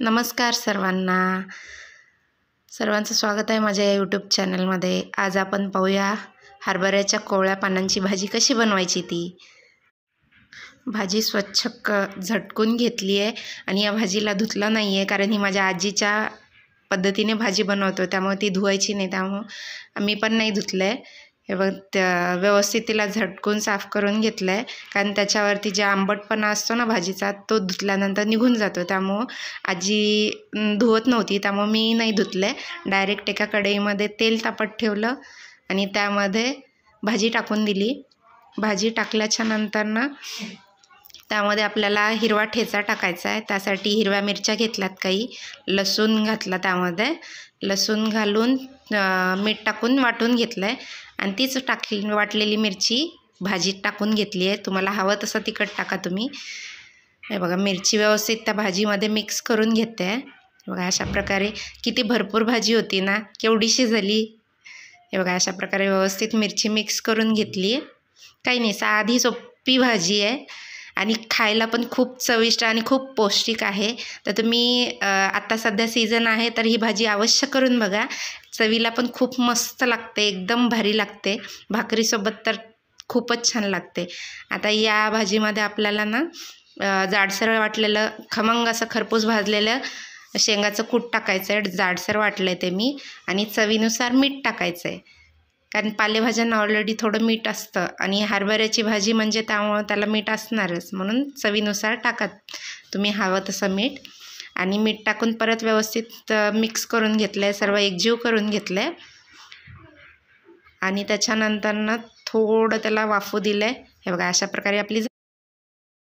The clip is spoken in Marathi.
नमस्कार सर्वांचं स्वागत आहे माझ्या यूट्यूब चॅनलमध्ये। आज आपण पाहूया हरभऱ्याच्या कोवळ्या पानांची भाजी कशी बनवायची। ती भाजी स्वच्छ झटकून घेतली आहे आणि या भाजीला धुतलं नाही आहे, कारण ही माझ्या आजीच्या पद्धतीने भाजी बनवतो, त्यामुळे ती धुवायची नाही, त्यामुळे मी पण नाही धुतलं आहे। हे बघ, व्यवस्थित तिला झटकून साफ करून घेतलं आहे, कारण त्याच्यावरती जे आंबटपणा असतो ना भाजीचा, तो धुतल्यानंतर निघून जातो, त्यामुळे आजी धुवत नव्हती, त्यामुळे मी नाही धुतलं आहे। डायरेक्ट एका कढईमध्ये तेल तापत ठेवलं आणि त्यामध्ये भाजी टाकून दिली। भाजी टाकल्याच्या नंतर ना त्यामध्ये आपल्याला हिरवा ठेचा टाकायचा आहे। त्यासाठी हिरव्या मिरच्या घेतल्यात, काही लसूण घातला, त्यामध्ये लसूण घालून मीठ टाकून वाटून घेतलं आहे आणि तीच वाटलेली मिरची भाजीत टाकून घेतली आहे। तुम्हाला हवं तसं तिखट टाका तुम्ही। हे बघा, मिरची व्यवस्थित त्या भाजीमध्ये मिक्स करून घेते आहे। बघा, अशा प्रकारे किती भरपूर भाजी होती ना, केवढीशी झाली। हे बघा, अशा प्रकारे व्यवस्थित मिरची मिक्स करून घेतली आहे। काही नाही, साधी सोपी भाजी आहे आणि खायला पण खूप चविष्ट आणि खूप पौष्टिक आहे। तर तुम्ही आता सध्या सीझन आहे तर ही भाजी अवश्य करून बघा। चवीला पण खूप मस्त लागते, एकदम भारी लागते, भाकरीसोबत तर खूपच छान लागते। आता या भाजीमध्ये आपल्याला ना जाडसर वाटलेलं खमंग असं खरपूस भाजलेलं शेंगाचं कूट टाकायचं आहे। जाडसर वाटलं आहे ते मी, आणि चवीनुसार मीठ टाकायचं आहे, कारण पालेभाज्यांना ऑलरेडी थोडं मीठ असतं आणि हरभऱ्याची भाजी म्हणजे त्यामुळं त्याला मीठ असणारच, म्हणून चवीनुसार टाका तुम्ही हवं तसं मीठ। आणि मीठ टाकून परत व्यवस्थित मिक्स करून घेतलं आहे, सर्व एकजीव करून घेतलं आहे आणि त्याच्यानंतर ना थोडं त्याला वाफू दिलं आहे। हे बघा, अशा प्रकारे आपली